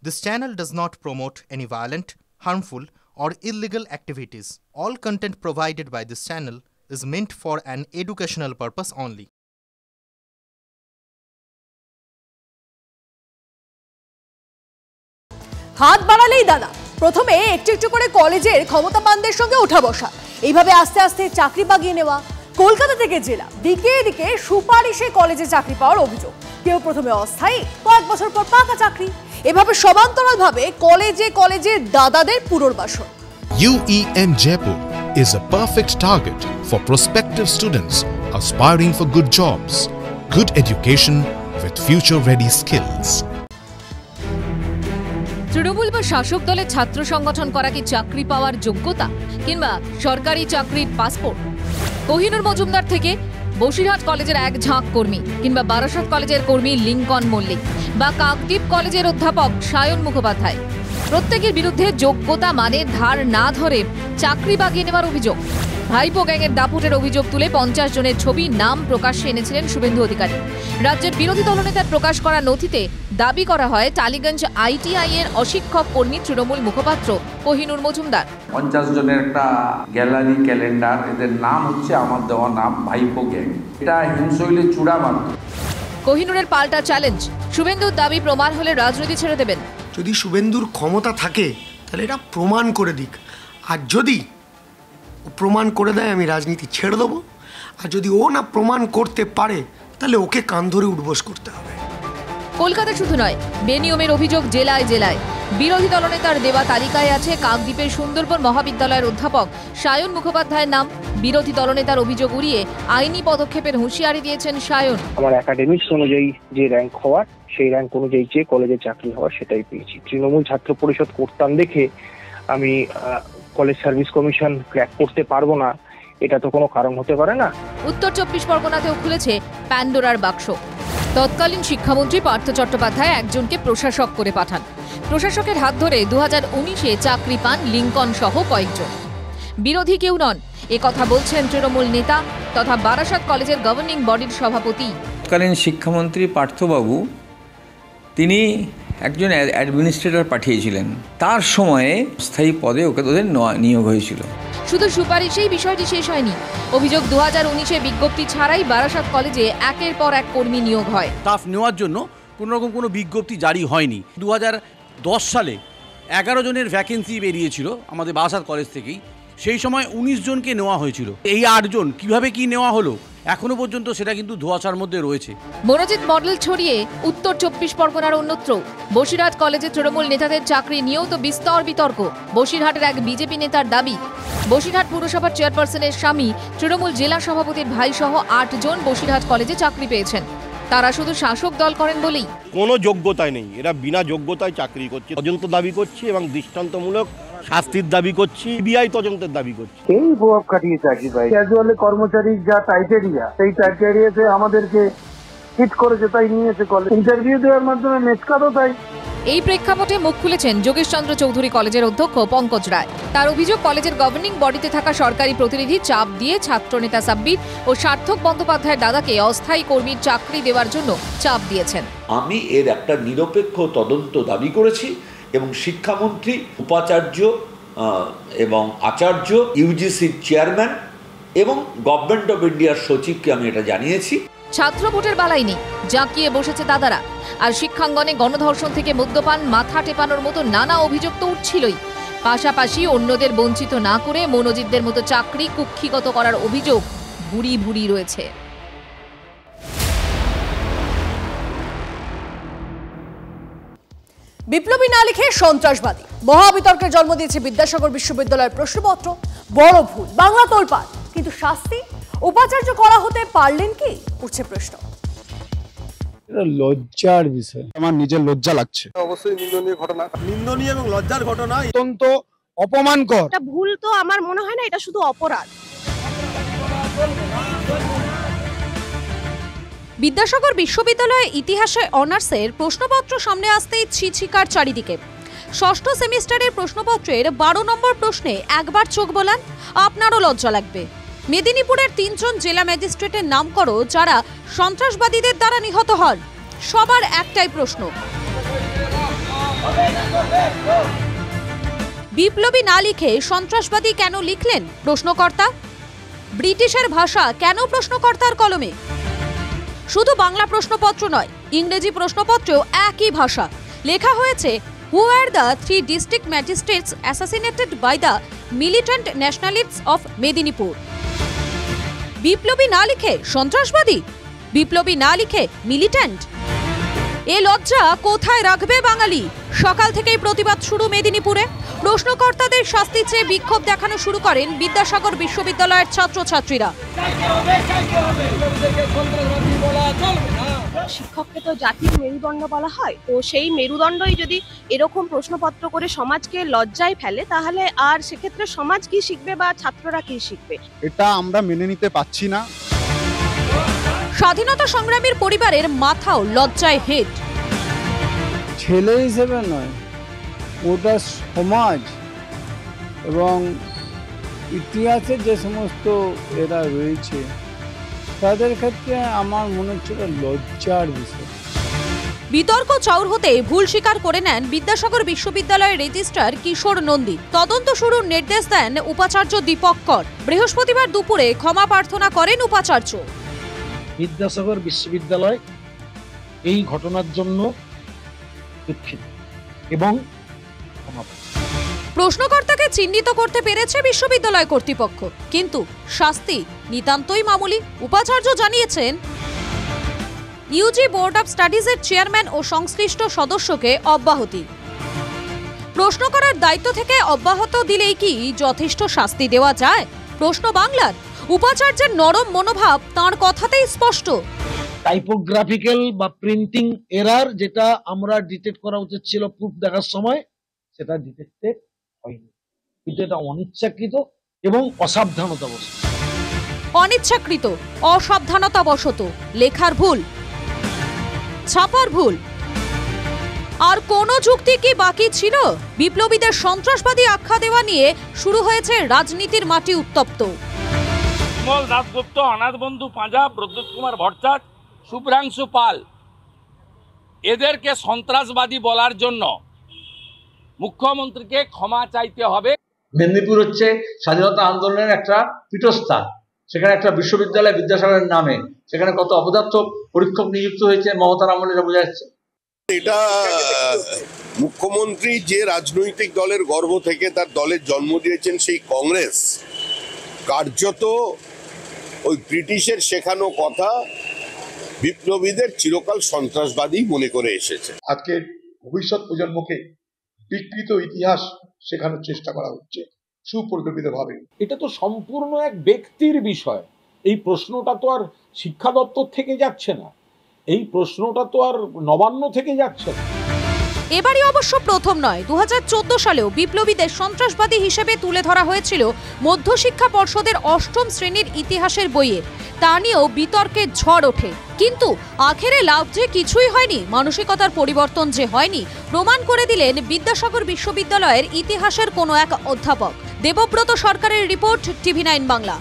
This channel does not promote any violent, harmful, or illegal activities. All content provided by this channel is meant for an educational purpose only. হাত বাড়ালেই দাদা প্রথমে একটু একটু করে কলেজের ক্ষমতাবানদের সঙ্গে ওঠা বসা, এইভাবে আস্তে আস্তে চাকরি বাগিয়ে নেওয়া। কলকাতা থেকে জেলা দিকে দিকে সুপারিশে কলেজে চাকরি পাওয়ার অভিযোগ। কেউ প্রথমে অস্থায়ী, কয়েক বছর পর পাকা চাকরি, এভাবে সমান্তরালভাবে কলেজে কলেজে দাদাদের পুনর্বাসন। UEM Jaipur is a perfect target for prospective students aspiring for good jobs, good education with future-ready skills. Trinamool বা শাসক দলের ছাত্র সংগঠন করা কি চাকরি পাওয়ার যোগ্যতা, কিংবা সরকারি চাকরির পাসপোর্ট? কোহিনুর মজুমদার থেকে বসিরহাট কলেজের এক ঝাঁক কর্মী, কিংবা বারাসত কলেজের কর্মী লিঙ্কন মল্লিক, বা কাকদ্বীপ কলেজের অধ্যাপক সায়ন মুখোপাধ্যায়, প্রত্যেকের বিরুদ্ধে যোগ্যতা মানের ধার না ধরে চাকরি বাগিয়ে নেওয়ার অভিযোগ। ভাইপো গ্যাংয়ের দাপুটের অভিযোগ তুলে 50 জনের ছবি নাম প্রকাশ্যে এনেছিলেন শুভেন্দু অধিকারী। রাজ্যের বিরোধী দলনেতার প্রকাশ করা নথিতে দাবি করা হয় টালিগঞ্জ ITI এর অশিক্ষক কর্মী তৃণমূল মুখপাত্র কোহিনুর মজুমদার। 50 জনের একটা গ্যালারি ক্যালেন্ডার, এদের নাম হচ্ছে আমার দেওয়া নাম ভাইপো গ্যাং। এটা হিমশৈলের চূড়ামাত্র। কোহিনুরের পাল্টা চ্যালেঞ্জ, শুভেন্দুর দাবি প্রমাণ হলে রাজনীতি ছেড়ে দেবেন। যদি শুভেন্দুর ক্ষমতা থাকে তাহলে এটা প্রমাণ করে দিক, আর যদি প্রমাণ করে দেয় আমি রাজনীতি ছেড়ে দেবো, আর যদি ও না প্রমাণ করতে পারে তাহলে ওকে কান ধরে উঠবোস করতে হবে। কলকাতা শুধু নয়, বেনিয়মের অভিযোগ জেলায় জেলায়। বিরোধী দলনেতার দেওয়া তালিকায় আছে কাকদ্বীপের সুন্দরবন মহাবিদ্যালয়ের অধ্যাপক সায়ন মুখোপাধ্যায়ের নাম। বিরোধী দলনেতার অভিযোগ উড়িয়ে আইনি পদক্ষেপের হুঁশিয়ারি দিয়েছেন সায়ন। আমার একাডেমিক্স অনুযায়ী যে র্যাঙ্ক হওয়ার, সেই র্যাঙ্ক অনুযায়ী যে কলেজে চাকরি হওয়ার সেটাই পেয়েছি। তৃণমূল ছাত্র পরিষদ করতাম দেখে আমি কলেজ সার্ভিস কমিশন ক্র্যাক করতে পারবো না, এটা তো কোনো কারণ হতে পারে না। উত্তর 24 পরগনাতেও খুলেছে প্যান্ডোরার বাক্স। তৎকালীন শিক্ষামন্ত্রী পার্থ চট্টোপাধ্যায় একজনকে প্রশাসক করে পাঠান। প্রশাসকের হাত ধরে 2019-এ চাকরি পান লিঙ্কন সহ কয়েকজন। বিরোধী কেউ নন, কথা বলছেন তৃণমূল নেতা তথা বারাসত কলেজের গভর্নিং বডির সভাপতি। তৎকালীন শিক্ষামন্ত্রী পার্থবাবু তিনি একজন অ্যাডমিনিস্ট্রেটর পাঠিয়েছিলেন, তার সময়ে স্থায়ী পদে ওদের নিয়োগ হয়েছিল। শুধু সুপারিশেই বিষয়টি শেষ হয়নি। অভিযোগ 2019-এ বিজ্ঞপ্তি ছাড়াই বারাসত কলেজে একের পর এক কর্মী নিয়োগ হয়। স্টাফ নেওয়ার জন্য কোনো বিজ্ঞপ্তি জারি হয়নি। 2010 সালে 11 জনের ভ্যাকেন্সি বেরিয়েছিল আমাদের বারাসত কলেজ থেকেই, সেই সময় 19 জনকে নেওয়া হয়েছিল। এই 8 জন কিভাবে কি নেওয়া হলো এখনো পর্যন্ত সেটা কিন্তু ধোঁয়াশার মধ্যে রয়েছে। মনোজিৎ মডেল ছড়িয়ে উত্তর 24 পরগনার অন্যত্র। বসিরহাট কলেজে তৃণমূল নেতাদের চাকরি নিয়েও তো বিস্তর বিতর্ক। বসিরহাটের এক বিজেপি নেতার দাবি, বসিরহাট পুরসভার চেয়ারপারসনের স্বামী তৃণমূল জেলা সভাপতির ভাই সহ 8 জন বসিরহাট কলেজে চাকরি পেয়েছেন। তারা শুধু শাসক দল করেন বলেই। কোনো যোগ্যতাই নেই, এরা বিনা যোগ্যতায় চাকরি করছে। তদন্ত দাবি করছি এবং দৃষ্টান্তমূলক শাস্তির দাবি করছি, সিবিআই তদন্তের দাবি করছি। এই প্রভাব খাটিয়ে চাকরি পাই। ক্যাজুয়ালি কর্মচারীর যা ক্রাইটেরিয়া, সেই ক্রাইটেরিয়াতে আমাদেরকে হিট করেছে, তাই নিয়েছে কলেজ। ইন্টারভিউ দেওয়ার মাধ্যমে মেচকাতো তাই। এই প্রেক্ষাপটে মুখ খুলেছেন যোগেশচন্দ্র চৌধুরী কলেজের অধ্যক্ষ পঙ্কজ রায়। তার অভিযোগ, কলেজের গভর্নিং বডিতে থাকা সরকারি প্রতিনিধি চাপ দিয়ে ছাত্রনেতা সাব্বির ও সার্থক বন্দ্যোপাধ্যায়ের দাদাকে অস্থায়ী কর্মীর চাকরি দেওয়ার জন্য চাপ দিয়েছেন। আমি এর একটা নিরপেক্ষ তদন্ত দাবি করেছি এবং শিক্ষামন্ত্রী, উপাচার্য এবং আচার্য, ইউজিসির চেয়ারম্যান এবং গভর্নমেন্ট অফ ইন্ডিয়ার সচিবকে আমি এটা জানিয়েছি। ছাত্র ভোটের বালাই নেই, জাঁকিয়ে বসেছে দাদারা। আর শিক্ষাঙ্গনে গণধর্ষণ থেকে মদ্যপান, মাথা টেপানোর মতো নানা অভিযোগ তো উঠছিলই। পাশাপাশি অন্যদের বঞ্চিত না করে মনোজিতদের মতো চাকরি কুক্ষিগত করার অভিযোগ ভুরি ভুরি রয়েছে। বিপ্লবী না লিখে সন্ত্রাসবাদী, মহাবিতর্কের জন্ম দিয়েছে বিদ্যাসাগর বিশ্ববিদ্যালয়ের প্রশ্নপত্র। বড় ভুল, বাংলা তোলপাড়, কিন্তু শাস্তি? উপাচার্য করা হতে পারলেন কি, উঠছে প্রশ্ন। লজ্জার বিষয়, আমার নিজের লজ্জা লাগছে। অবশ্যই নিন্দনীয় ঘটনা, নিন্দনীয় এবং লজ্জার ঘটনা, অত্যন্ত অপমানকর। এটা ভুল তো আমার মনে হয় না, এটা শুধু অপরাধ। বিদ্যাসাগর বিশ্ববিদ্যালয়ে ইতিহাসে অনার্সের প্রশ্নপত্র সামনে আসতেই ছিছিকার চারিদিকে। ষষ্ঠ সেমিস্টারের প্রশ্নপত্রের 12 নম্বর প্রশ্নে একবার চোখ বোলান, আপনারও লজ্জা লাগবে। মেদিনীপুরের 3 জন জেলা ম্যাজিস্ট্রেটের নাম করো যারা সন্ত্রাসবাদীদের দ্বারা নিহত হন। সবার একটাই প্রশ্ন, বিপ্লবী না লিখে সন্ত্রাসবাদী কেন লিখলেন প্রশ্নকর্তা? ব্রিটিশের ভাষা কেন প্রশ্নকর্তার কলমে? শুধু বাংলা প্রশ্নপত্র নয়, ইংরেজি প্রশ্নপত্রেও একই ভাষা লেখা হয়েছে, who are the 3 district magistrates assassinated by the militant nationalists of Medinipur. বিপ্লবী না লিখে সন্ত্রাসবাদী, বিপ্লবী না লিখে মিলিট্যান্ট। এ লজ্জা কোথায় রাখবে বাঙালি? সকাল থেকেই প্রতিবাদ শুরু মেদিনীপুরে। প্রশ্নকর্তাদের শাস্তি চেয়ে বিক্ষোভ দেখানো শুরু করেন বিদ্যাসাগর বিশ্ববিদ্যালয়ের ছাত্রছাত্রীরা। শিক্ষককে তো জাতির মেরুদণ্ড বলা হয়, তো সেই মেরুদণ্ডই যদি এরকম প্রশ্নপত্র করে সমাজকে লজ্জায় ফেলে, তাহলে আর সেক্ষেত্রে সমাজ কি শিখবে বা ছাত্ররা কি শিখবে? এটা আমরা মেনে নিতে পারছি না। স্বাধীনতা সংগ্রামীর পরিবারের মাথাও লজ্জায় হেট। ছেলে হিসেবে নয়, ওটা সমাজ এবং ইতিহাসে যে সমস্ত এরা রয়েছে তাদের ক্ষেত্রে আমার মনে হচ্ছে লজ্জার বিষয়। বিতর্ক চাউর হতে ভুল স্বীকার করে নেন বিদ্যাসাগর বিশ্ববিদ্যালয়ের রেজিস্ট্রার কিশোর নন্দী। তদন্ত শুরুর নির্দেশ দেন উপাচার্য দীপক কর। বৃহস্পতিবার দুপুরে ক্ষমা প্রার্থনা করেন উপাচার্য। বিদ্যাসাগর বিশ্ববিদ্যালয় এই ঘটনার জন্য দুঃখিত এবং প্রশ্নকর্তাকে চিহ্নিত করতে পেরেছে বিশ্ববিদ্যালয় কর্তৃপক্ষ, কিন্তু শাস্তি নিতান্তই মামুলি। উপাচার্য জানিয়েছেন, ইউজি বোর্ড অব স্টাডিজের চেয়ারম্যান ও সংশ্লিষ্ট সদস্যকে অব্যাহতি। প্রশ্ন করার দায়িত্ব থেকে অব্যাহত দিলেই কি যথেষ্ট শাস্তি দেওয়া যায়? প্রশ্ন বাংলার। উপাচার্যের নরম মনোভাব তাঁর কথাতেই স্পষ্ট। টাইপোগ্রাফিক্যাল বা প্রিন্টিং এরার যেটা আমরা ডিটেক্ট করা উচিত ছিল প্রুফ দেখার সময়, সেটা ডিটেক্টেড হয়নি, কিন্তু এটা অনিচ্ছাকৃত এবং অসাবধানতাবশত। অনিচ্ছাকৃত, অসাবধানতাবশত লেখার ভুল, ছাপার ভুল, আর কোনো যুক্তি কি বাকি ছিল? বিপ্লবীদের সন্ত্রাসবাদী আখ্যা দেওয়া নিয়ে শুরু হয়েছে রাজনীতির মাটি উত্তপ্ত। বিমল দাশগুপ্ত, অনাথ বন্ধু পাঁজা, প্রদ্যুৎ কুমার ভট্টাচার্য, শুভ্রাংশু পাল, এদেরকে সন্ত্রাসবাদী বলার জন্য মুখ্যমন্ত্রীকে ক্ষমা চাইতে হবে। মেদিনীপুর হচ্ছে স্বাধীনতা আন্দোলনের একটা পীঠস্থান, সেখানে একটা বিশ্ববিদ্যালয় বিদ্যাসাগরের নামে, সেখানে কত অপদার্থ পরীক্ষক নিযুক্ত হয়েছে মমতার আমলে, এটা বোঝা যাচ্ছে। এটা মুখ্যমন্ত্রী যে রাজনৈতিক দলের গর্ভ থেকে তার দলের জন্ম দিয়েছেন, সেই কংগ্রেস কার্যত ওই ব্রিটিশের শেখানো কথা বিপ্লবীদের চিরকাল সন্ত্রাসবাদী মনে করে এসেছে। আজকে ভবিষ্যৎ প্রজন্মকে বিকৃত ইতিহাস শেখানোর চেষ্টা করা হচ্ছে সুপরিকল্পিত ভাবে। এটা তো সম্পূর্ণ এক ব্যক্তির বিষয়। এই প্রশ্নটা তো আর শিক্ষা দপ্তর থেকে যাচ্ছে না, এই প্রশ্নটা তো আর নবান্ন থেকে যাচ্ছে না। এবারই অবশ্য প্রথম নয়। 2014 সালেও বিপ্লবীদের সন্ত্রাসবাদী হিসেবে তুলে ধরা হয়েছিল মধ্যশিক্ষা পর্ষদের 8ম শ্রেণীর ইতিহাসের বইয়ে। তা নিয়েও বিতর্কের ঝড় ওঠে, কিন্তু আখেরে লাভ যে কিছুই হয়নি, মানসিকতার পরিবর্তন যে হয়নি, প্রমাণ করে দিলেন বিদ্যাসাগর বিশ্ববিদ্যালয়ের ইতিহাসের কোনো এক অধ্যাপক। দেবব্রত সরকারের রিপোর্ট, TV9 বাংলা।